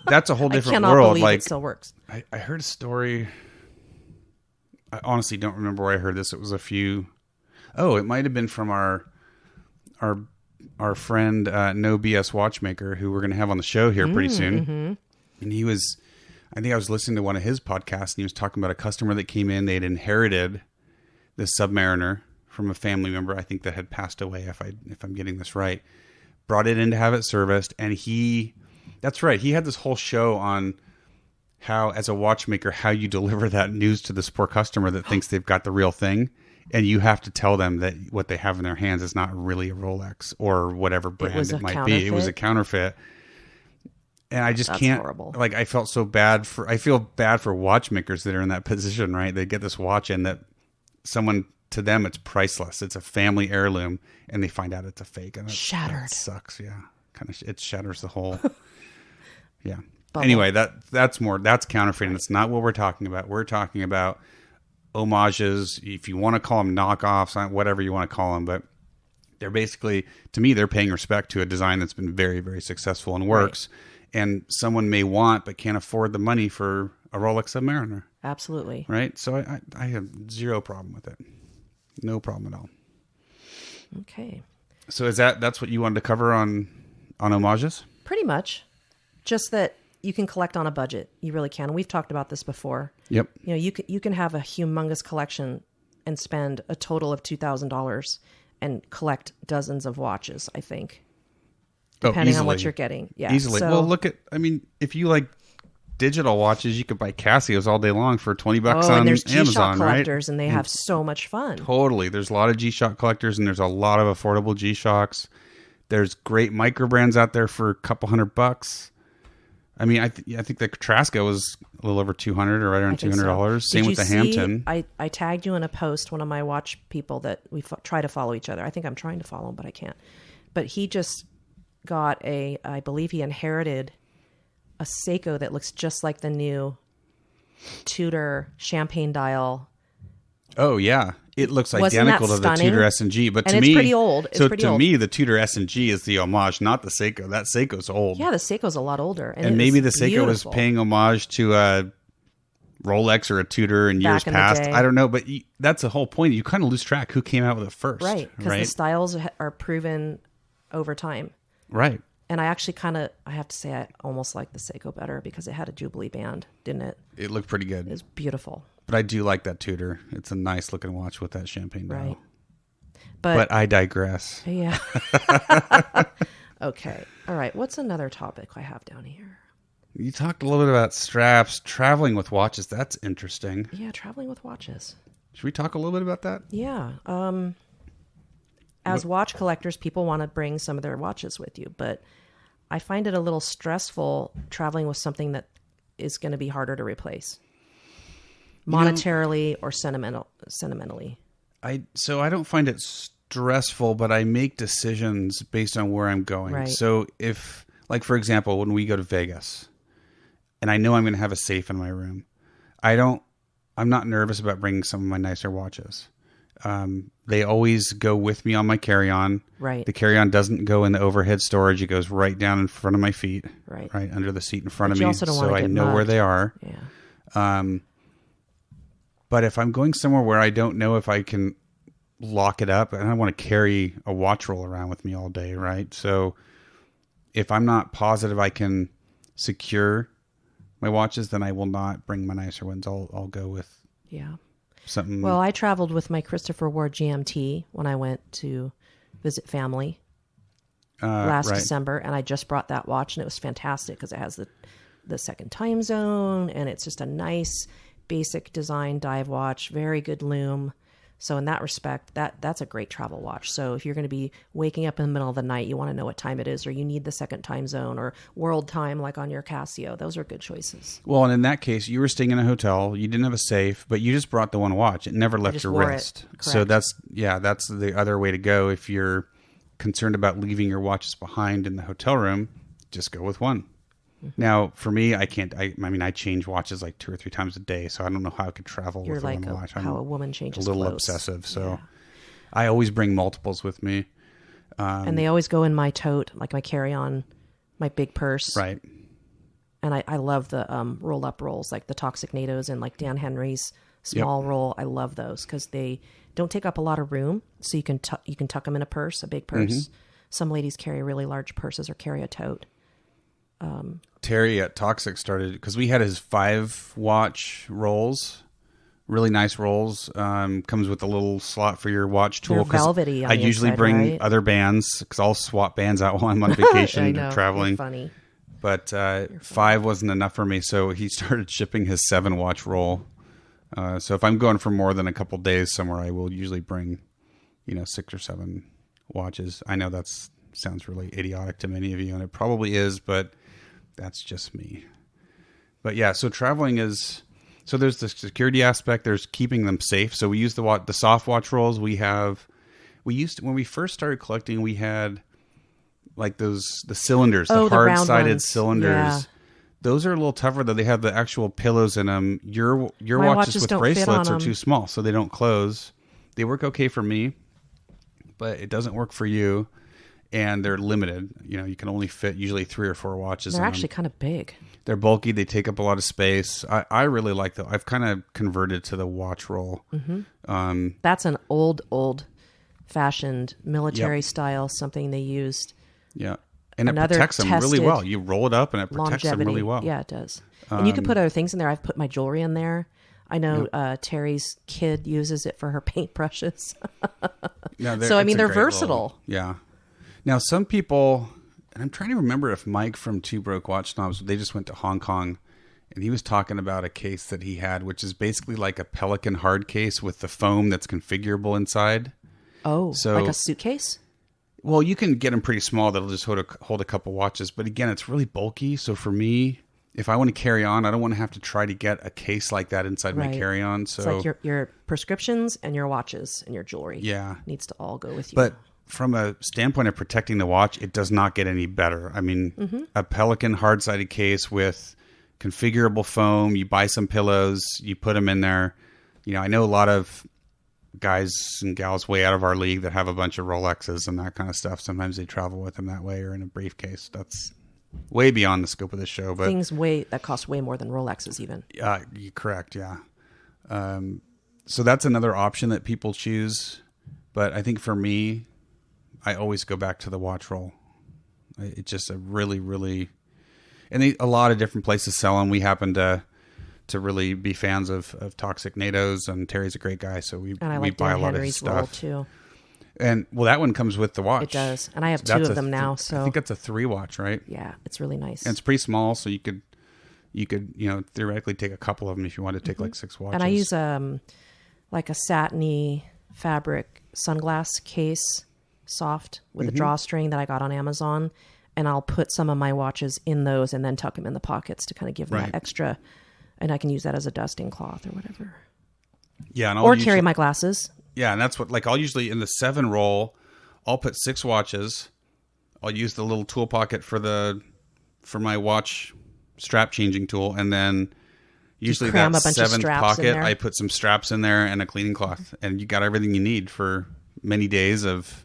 That's a whole different I world. Believe it still works. I heard a story. I honestly don't remember where I heard this. It was Oh, it might have been from our friend No BS Watchmaker, who we're going to have on the show here pretty soon. Mm-hmm. And I think I was listening to one of his podcasts, and he was talking about a customer that came in. They'd inherited this Submariner from a family member, I think, that had passed away, if I'm getting this right. Brought it in to have it serviced, and that's right, he had this whole show on how, as a watchmaker, how you deliver that news to this poor customer that thinks they've got the real thing. And you have to tell them that what they have in their hands is not really a Rolex or whatever brand it might be. It was a counterfeit. And I just can't, horrible. Like, I feel bad for watchmakers that are in that position, right? They get this watch and that to them, it's priceless. It's a family heirloom, and they find out it's a fake. And Shattered. That sucks. Yeah. It shatters the whole, yeah. Bubble. Anyway, that's counterfeiting. That's not what we're talking about. We're talking about homages, if you want to call them knockoffs, whatever you want to call them, but they're basically, to me, they're paying respect to a design that's been very, very successful and works. Right. And someone may want but can't afford the money for a Rolex Submariner. Absolutely. Right? So I have zero problem with it. No problem at all. Okay. So that's what you wanted to cover on homages? Pretty much. Just that you can collect on a budget. You really can. We've talked about this before. Yep. You know, you can have a humongous collection and spend a total of $2,000 and collect dozens of watches, I think. Depending on what you're getting. Yeah. Easily. So, well, if you like digital watches, you could buy Casios all day long for $20 on Amazon, and there's G-Shock right? collectors, and they have so much fun. Totally. There's a lot of G-Shock collectors, and there's a lot of affordable G-Shocks. There's great micro brands out there for a couple $100. I mean, I think the Trasca was a little over $200 or right around $200. Same with the Hampton. I tagged you in a post, one of my watch people that we try to follow each other. I think I'm trying to follow him, but I can't. But he just got I believe he inherited a Seiko that looks just like the new Tudor champagne dial. Oh, yeah. It looks identical to the Tudor S&G, but to me, it's pretty old. Me, the Tudor S&G is the homage, not the Seiko. That Seiko's old. Yeah, the Seiko's a lot older, and maybe the Seiko was paying homage to a Rolex or a Tudor in years past. I don't know, but that's the whole point. You kind of lose track who came out with it first, right? Because the styles are proven over time, right? And I actually I have to say, I almost like the Seiko better because it had a Jubilee band, didn't it? It looked pretty good. It was beautiful. But I do like that Tudor. It's a nice looking watch with that champagne dial. Right. But I digress. Yeah. Okay. All right. What's another topic I have down here? You talked a little bit about straps, traveling with watches. That's interesting. Yeah, traveling with watches. Should we talk a little bit about that? Yeah. As watch collectors, people want to bring some of their watches with you, but I find it a little stressful traveling with something that is going to be harder to replace. Monetarily or sentimentally. I don't find it stressful, but I make decisions based on where I'm going. Right. So if, like, for example, when we go to Vegas and I know I'm going to have a safe in my room, I'm not nervous about bringing some of my nicer watches. They always go with me on my carry-on. Right. The carry-on doesn't go in the overhead storage. It goes right down in front of my feet. Right. Right under the seat in front of you me. Also don't so I know mugged. where they are. Yeah. But if I'm going somewhere where I don't know if I can lock it up, and I don't want to carry a watch roll around with me all day, right? So if I'm not positive I can secure my watches, then I will not bring my nicer ones. I'll go with something. Well, I traveled with my Christopher Ward GMT when I went to visit family last December, and I just brought that watch, and it was fantastic because it has the second time zone, and it's just a nice basic design dive watch, very good lume. So in that respect, that's a great travel watch. So if you're going to be waking up in the middle of the night, you want to know what time it is, or you need the second time zone or world time like on your Casio, those are good choices. Well, and in that case, you were staying in a hotel, you didn't have a safe, but you just brought the one watch. It never left your wrist. So that's the other way to go. If you're concerned about leaving your watches behind in the hotel room, just go with one. Now, for me, I can't. I change watches like 2 or 3 times a day, so I don't know how I could travel with one watch. How a woman changes a little clothes. Obsessive, so I always bring multiples with me. And they always go in my tote, like my carry-on, my big purse. Right. And I love the roll-up rolls, like the Toxic NATOs and like Dan Henry's small roll. I love those because they don't take up a lot of room, so you can tuck them in a purse, a big purse. Some ladies carry really large purses or carry a tote. Terry at Toxic started because we had his 5-watch rolls, really nice rolls. Comes with a little slot for your watch tool. They're velvety. I usually bring other bands because I'll swap bands out while I'm on vacation or traveling. You're funny. But 5 wasn't enough for me, so he started shipping his 7-watch roll. So if I'm going for more than a couple days somewhere, I will usually bring, 6 or 7 watches. I know that sounds really idiotic to many of you, and it probably is, but that's just me. But yeah, so traveling is... So there's the security aspect. There's keeping them safe. So we use the soft watch rolls. We used to, when we first started collecting, we had like the cylinders, the hard-sided cylinders. Yeah. Those are a little tougher though. They have the actual pillows in them. Your watches with bracelets are too small, so they don't close. They work okay for me, but it doesn't work for you. And they're limited. You can only fit usually 3 or 4 watches. They're actually kind of big. They're bulky. They take up a lot of space. I really like them. I've kind of converted to the watch roll. Mm-hmm. That's an old-fashioned military style, something they used. Yeah. And it protects them really well. You roll it up and it protects them really well. Yeah, it does. And you can put other things in there. I've put my jewelry in there. I know Terry's kid uses it for her paintbrushes. So, they're versatile. Yeah. Now, some people, and I'm trying to remember if Mike from Two Broke Watch Snobs, they just went to Hong Kong, and he was talking about a case that he had, which is basically like a Pelican hard case with the foam that's configurable inside. Oh, so, like a suitcase? Well, you can get them pretty small that'll just hold a couple watches. But again, it's really bulky. So for me, if I want to carry on, I don't want to have to try to get a case like that inside my carry-on. So it's like your prescriptions and your watches and your jewelry. Yeah. Needs to all go with you. But from a standpoint of protecting the watch, it does not get any better. I mean, a Pelican hard-sided case with configurable foam, you buy some pillows, you put them in there. I know a lot of guys and gals way out of our league that have a bunch of Rolexes and that kind of stuff. Sometimes they travel with them that way or in a briefcase. That's way beyond the scope of the show. But things that cost way more than Rolexes even. You're correct, yeah. So that's another option that people choose. But I think for me, I always go back to the watch roll. It's just a really, really... And a lot of different places sell them. We happen to really be fans of Toxic NATOs, and Terry's a great guy, so we buy a lot of his stuff. Roll too. And that one comes with the watch. It does, and I have 2 of them now. So I think that's a 3-watch, right? Yeah, it's really nice. And it's pretty small, so you could theoretically take a couple of them if you want to take like 6 watches. And I use like a satiny fabric sunglass case, soft with a drawstring that I got on Amazon, and I'll put some of my watches in those and then tuck them in the pockets to kind of give them that extra. And I can use that as a dusting cloth or whatever. Yeah, and or carry my glasses. Yeah, and that's what I'll usually in the 7 roll, I'll put 6 watches. I'll use the little tool pocket for my watch strap changing tool, and then usually that 7th pocket, I put some straps in there and a cleaning cloth, and you got everything you need for many days of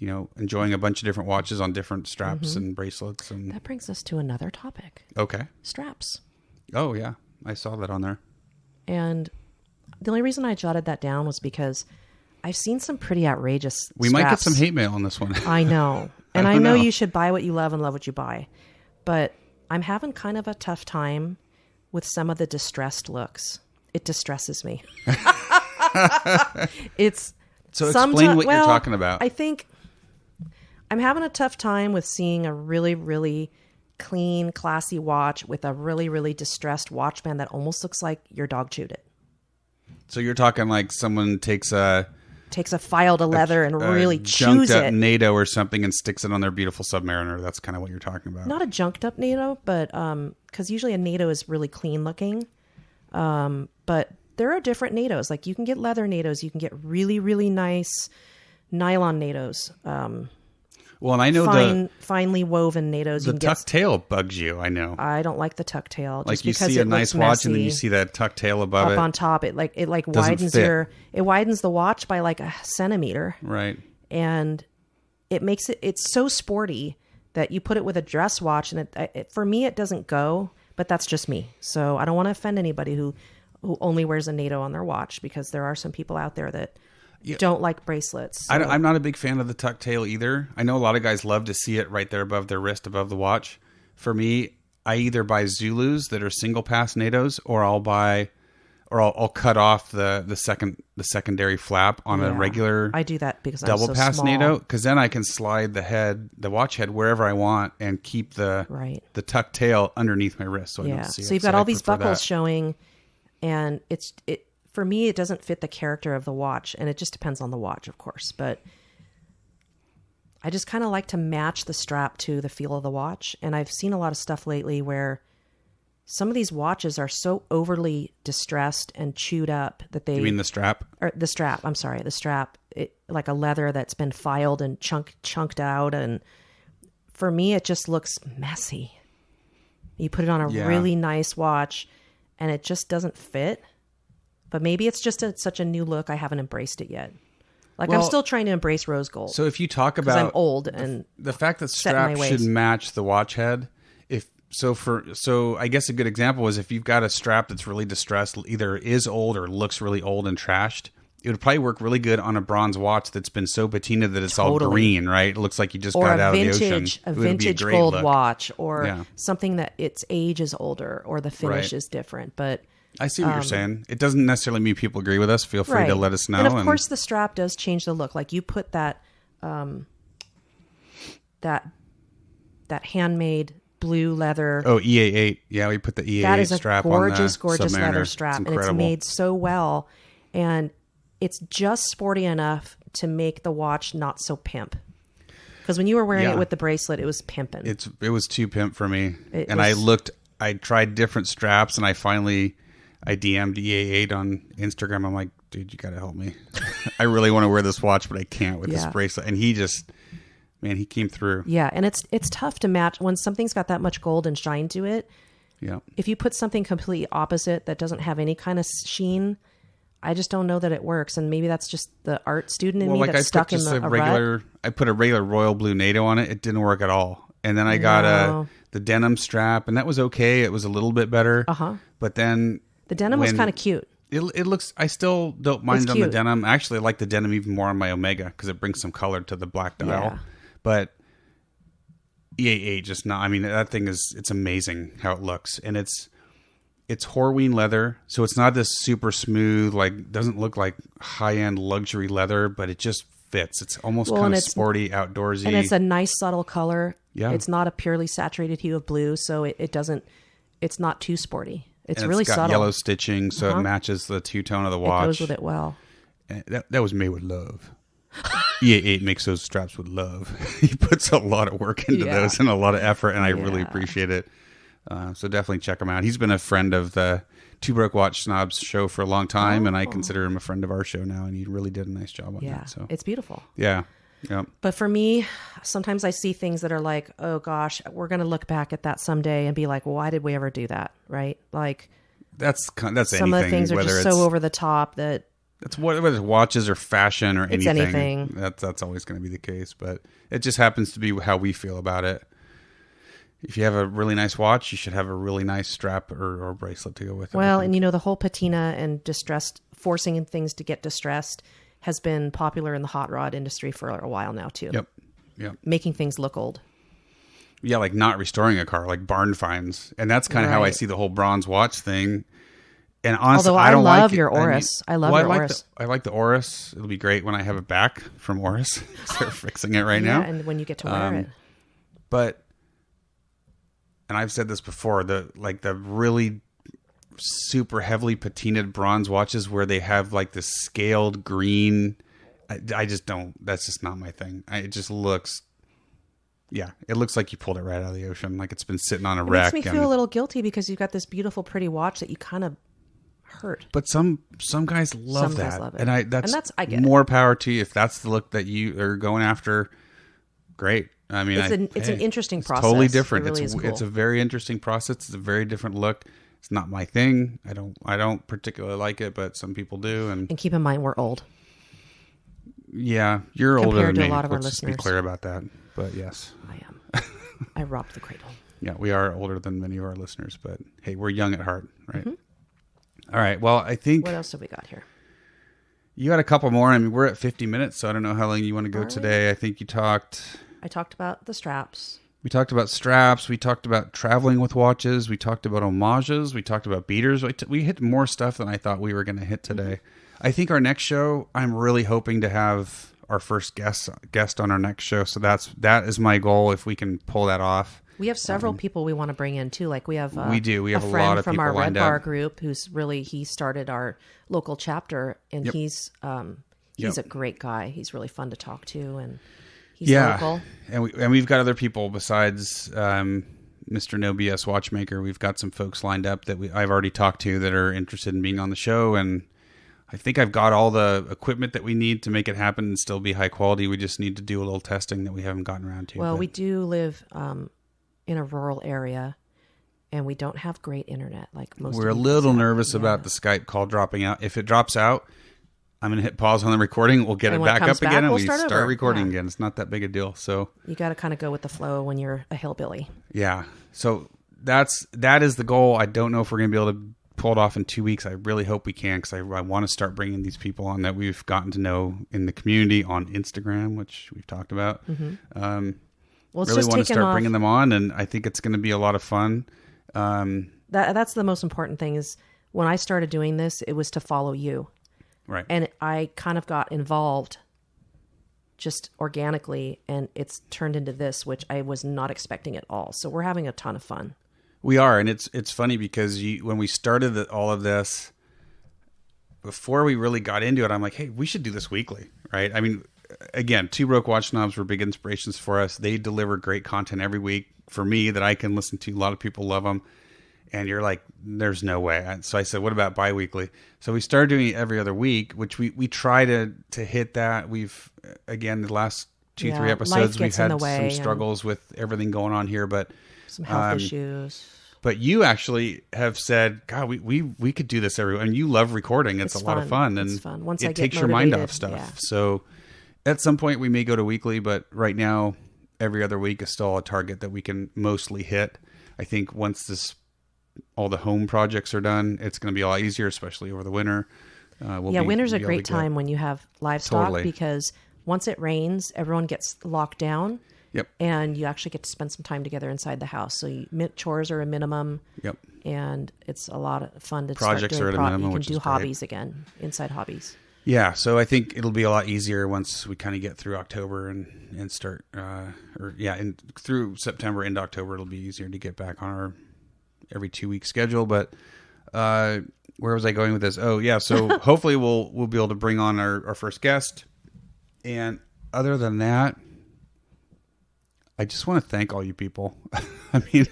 enjoying a bunch of different watches on different straps and bracelets. And that brings us to another topic. Okay. Straps. Oh yeah. I saw that on there. And the only reason I jotted that down was because I've seen some pretty outrageous We might get some hate mail on this one. I know. And I know you should buy what you love and love what you buy. But I'm having kind of a tough time with some of the distressed looks. It distresses me. So explain what you're talking about. I think I'm having a tough time with seeing a really, really clean, classy watch with a really, really distressed watch band that almost looks like your dog chewed it. So you're talking like someone takes a file to leather and really chews junked up it. NATO or something and sticks it on their beautiful Submariner. That's kind of what you're talking about. Not a junked up NATO, but because usually a NATO is really clean looking. But there are different NATOs. Like you can get leather NATOs. You can get really, really nice nylon NATOs. Well, and I know finely woven NATOs. The tuck tail bugs you. I know. I don't like the tuck tail. Like you see a nice watch and then you see that tuck tail above up on top. It widens it widens the watch by like a centimeter. Right. And it makes it's so sporty that you put it with a dress watch, and it for me it doesn't go. But that's just me. So I don't want to offend anybody who who only wears a NATO on their watch, because there are some people out there that don't like bracelets. So. I'm not a big fan of the tuck tail either. I know a lot of guys love to see it right there above their wrist, above the watch. For me, I either buy Zulus that are single pass NATOs, or I'll cut off the secondary flap on a regular. I do that because double I'm so pass small. NATO, because then I can slide the watch head wherever I want and keep the tuck tail underneath my wrist, so I don't see it. So you've got all these buckles showing, and it for me, it doesn't fit the character of the watch, and it just depends on the watch, of course. But I just kind of like to match the strap to the feel of the watch, and I've seen a lot of stuff lately where some of these watches are so overly distressed and chewed up that they... You mean the strap? Or the strap, I'm sorry. The strap, like a leather that's been filed and chunked out. And for me, it just looks messy. You put it on a really nice watch and it just doesn't fit. But maybe it's just such a new look. I haven't embraced it yet. Like, I'm still trying to embrace rose gold. So if you talk about... I'm old and the fact that strap should match the watch head... So I guess a good example is if you've got a strap that's really distressed, either is old or looks really old and trashed, it would probably work really good on a bronze watch that's been so patinaed that it's all green, right? It looks like you just got out of the ocean. A vintage gold watch, or something that its age is older or the finish is different. But I see what you're saying. It doesn't necessarily mean people agree with us. Feel free to let us know. And of course, the strap does change the look. Like you put that handmade blue leather. Oh, EA8. Yeah, we put the EA8 strap on that is a gorgeous leather strap. And it's made so well. And it's just sporty enough to make the watch not so pimp. Because when you were wearing it with the bracelet, it was pimping. It was too pimp for me. I tried different straps, and I DM'd EA8 on Instagram. I'm like, dude, you got to help me. I really want to wear this watch, but I can't with this bracelet. And he just... Man, he came through. Yeah, and it's tough to match when something's got that much gold and shine to it. Yeah. If you put something completely opposite that doesn't have any kind of sheen, I just don't know that it works. And maybe that's just the art student in me that's stuck in a rut. I put a regular royal blue NATO on it. It didn't work at all. And then I got the denim strap, and that was okay. It was a little bit better. But then the denim was kind of cute. It looks. I still don't mind on the denim. Actually, I like the denim even more on my Omega because it brings some color to the black dial. Yeah. But EA8 just not. I mean, that thing it's amazing how it looks, and it's Horween leather, so it's not this super smooth, like doesn't look like high end luxury leather, but it just fits. It's almost kind of sporty, outdoorsy, and it's a nice subtle color. Yeah, it's not a purely saturated hue of blue, so it doesn't. It's not too sporty. It's really got subtle. Yellow stitching, so it matches the two tone of the watch. It goes with it well. And that was made with love. EA8 makes those straps with love. He puts a lot of work into those and a lot of effort, and I really appreciate it. So definitely check him out. He's been a friend of the Two Broke Watch Snobs show for a long time, and I consider him a friend of our show now, and he really did a nice job on that. So it's beautiful. Yeah. Yep. But for me, sometimes I see things that are like, oh gosh, we're going to look back at that someday and be like, well, why did we ever do that? Right? Like that's some anything, of the things are just so over the top that that's whether it's watches or fashion or anything. It's anything. That's always going to be the case, but it just happens to be how we feel about it. If you have a really nice watch, you should have a really nice strap or bracelet to go with it. Well, and the whole patina and forcing things to get distressed has been popular in the hot rod industry for a while now too. Yep. Making things look old. Yeah, like not restoring a car, like barn finds. And that's kind of how I see the whole bronze watch thing. And honestly, although I don't love like your Oris. I love your Oris. I like the Oris. It'll be great when I have it back from Oris. They're fixing it right now. And when you get to wear it. But, and I've said this before, the really super heavily patinaed bronze watches where they have like the scaled green, I just don't, that's just not my thing. It just looks, it looks like you pulled it right out of the ocean. Like it's been sitting on a rack. It makes me feel a little guilty because you've got this beautiful, pretty watch that you kind of hurt. But some guys love that. Guys love it. And I get more power to you. If that's the look that you are going after, great. I mean, it's an interesting process. Totally different. It really is cool. It's a very interesting process. It's a very different look. It's not my thing. I don't particularly like it, but some people do. And keep in mind, we're old. Yeah, you're older than me. Compared to a lot of our listeners. listeners. Be clear about that. But yes, I am. I robbed the cradle. Yeah, we are older than many of our listeners, but hey, we're young at heart, right? All right. Well, I think What else have we got here? you got a couple more. I mean, we're at 50 minutes, so I don't know how long you want to go All right. today. I think you talked... I talked about the straps. We talked about straps. We talked about traveling with watches. We talked about homages. We talked about beaters. We hit more stuff than I thought we were going to hit today. I think our next show, I'm really hoping to have our first guest on our next show. So that is my goal, if we can pull that off. We have several people we want to bring in too. Like we have We have a friend lot of from people our Red lined Bar up. group he started our local chapter, and Yep. he's Yep. a great guy. He's really fun to talk to, and he's Yeah, local. and we've got other people besides Mr. No BS Watchmaker. We've got some folks lined up that I've already talked to that are interested in being on the show, and I think I've got all the equipment that we need to make it happen and still be high quality. We just need to do a little testing that we haven't gotten around to. Well, but we do live in a rural area, and we don't have great internet like most. we're a of you little guys have. nervous about the Skype call dropping out. If it drops out, I'm going to hit pause on the recording. We'll get And it when it back comes up again, back, and we'll we start start over. recording Yeah. again. It's not that big a deal. So You got to kind of go with the flow when you're a hillbilly. yeah, so that is the goal. I don't know if we're going to be able to pull it off in 2 weeks. I really hope we can, because I want to start bringing these people on that we've gotten to know in the community on Instagram, which we've talked about. Well, it's Really just want to taken start off. bringing them on, and I think it's going to be a lot of fun. That's the most important thing. Is when I started doing this, it was to follow you. Right. And I kind of got involved just organically, and it's turned into this, which I was not expecting at all. So we're having a ton of fun. We are, and it's funny because when we started all of this, before we really got into it, I'm like, hey, we should do this weekly, right? I mean, again, Two Broke Watch Snobs were big inspirations for us. They deliver great content every week for me that I can listen to. A lot of people love them. And you're like, there's no way. So I said, what about bi-weekly? So we started doing it every other week, which we try to hit that. We've, again, the last 2-3 life episodes, we've gets in had the way some and struggles with everything going on here. But some health issues. But you actually have said, God, we could do this every. And you love recording. It's a lot of fun, and it's fun. Once it I get takes your mind motivated, off stuff. yeah. So at some point we may go to weekly, but right now every other week is still a target that we can mostly hit. I think once all the home projects are done, it's going to be a lot easier, especially over the winter. Winter's a great time when you have livestock, Totally. because once it rains, everyone gets locked down. Yep. And you actually get to spend some time together inside the house. So chores are a minimum. Yep. And it's a lot of fun to Projects start are doing at a minimum, You can which do is great. hobbies again, inside hobbies. Yeah, so I think it'll be a lot easier once we kind of get through October and start, through September into October, it'll be easier to get back on our every 2 week schedule. But where was I going with this? Oh yeah, so hopefully we'll be able to bring on our first guest. And other than that, I just want to thank all you people. I mean,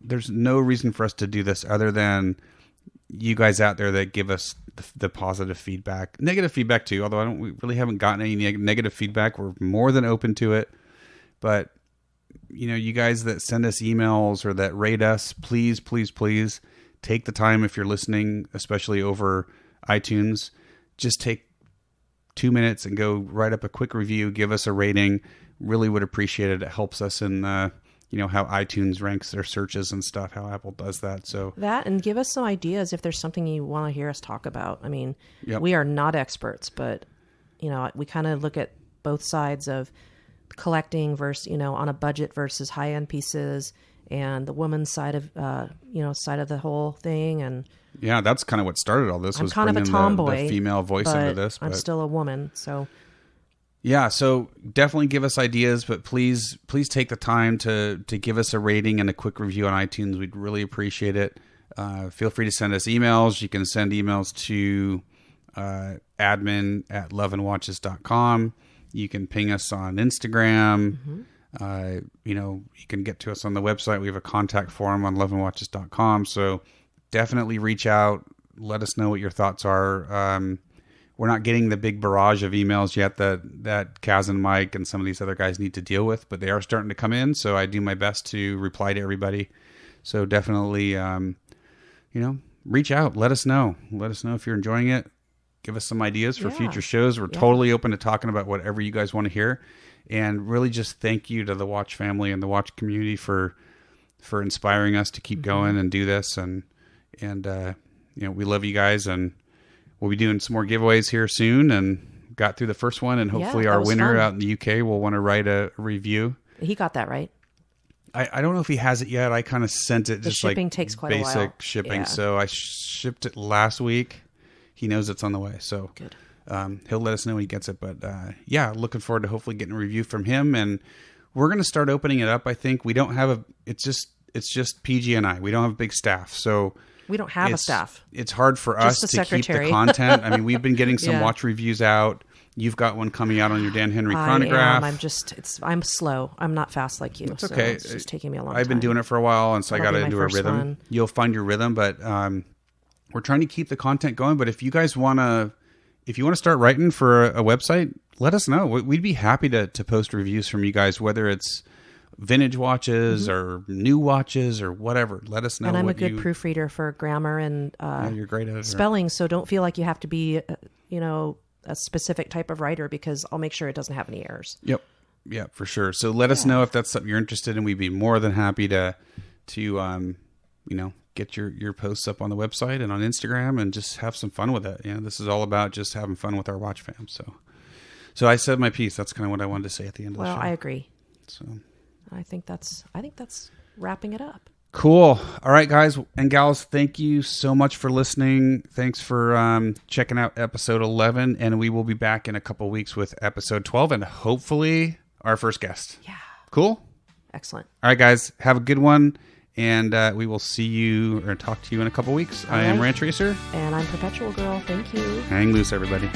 there's no reason for us to do this other than you guys out there that give us the positive feedback, negative feedback too. Although we really haven't gotten any negative feedback. We're more than open to it. But you guys that send us emails or that rate us, please, please, please take the time, if you're listening, especially over iTunes, just take 2 minutes and go write up a quick review, give us a rating. Really would appreciate it. It helps us in how iTunes ranks their searches and stuff, how Apple does that. So that, and give us some ideas if there's something you want to hear us talk about. I mean, Yep. We are not experts, but we kind of look at both sides of collecting versus, on a budget versus high-end pieces, and the woman's side of, side of the whole thing. And yeah, that's kind of what started all this. I'm Was kind of a bringing tomboy, the female voice but into this. I'm still a woman, so. Yeah, so definitely give us ideas, but please take the time to give us a rating and a quick review on iTunes. We'd really appreciate it. Feel free to send us emails. You can send emails to admin@loveandwatches.com. You can ping us on Instagram. You can get to us on the website. We have a contact form on loveandwatches.com. So definitely reach out. Let us know what your thoughts are. We're not getting the big barrage of emails yet that Kaz and Mike and some of these other guys need to deal with, but they are starting to come in. So I do my best to reply to everybody. So definitely, reach out. Let us know. Let us know if you're enjoying it. Give us some ideas for future shows. We're totally open to talking about whatever you guys want to hear. And really just thank you to the Watch family and the Watch community for inspiring us to keep going and do this. And we love you guys, and we'll be doing some more giveaways here soon, and got through the first one, and hopefully our winner out in the UK will want to write a review. He got that right. I don't know if he has it yet. I kind of sent it just shipping like takes quite a while. Basic shipping. So I shipped it last week. He knows it's on the way. So good. He'll let us know when he gets it. But looking forward to hopefully getting a review from him. And we're going to start opening it up. I think we don't have it's just PG and I. We don't have a big staff. So we don't have a staff. It's hard for us to keep the content. I mean, we've been getting some watch reviews out. You've got one coming out on your Dan Henry chronograph. I'm slow. I'm not fast like you. It's okay. So it's just taking me a long time. I've been doing it for a while, and so I got into a rhythm. One. You'll find your rhythm, but we're trying to keep the content going. But if you guys want to start writing for a website, let us know. We'd be happy to post reviews from you guys, whether it's vintage watches or new watches or whatever. Let us know. And I'm a good proofreader for grammar and you're great at spelling, so don't feel like you have to be, a specific type of writer, because I'll make sure it doesn't have any errors. Yep. Yeah, for sure. So let us know if that's something you're interested in. We'd be more than happy to get your posts up on the website and on Instagram and just have some fun with it. This is all about just having fun with our watch fam. So I said my piece. That's kind of what I wanted to say at the end of the show. Well, I agree. So I think that's wrapping it up. Cool. All right, guys and gals, thank you so much for listening. Thanks for checking out episode 11, and we will be back in a couple weeks with episode 12 and hopefully our first guest. Yeah. Cool? Excellent. All right, guys, have a good one, and we will see you or talk to you in a couple weeks. I am Ranch Racer. And I'm Perpetual Girl. Thank you. Hang loose, everybody.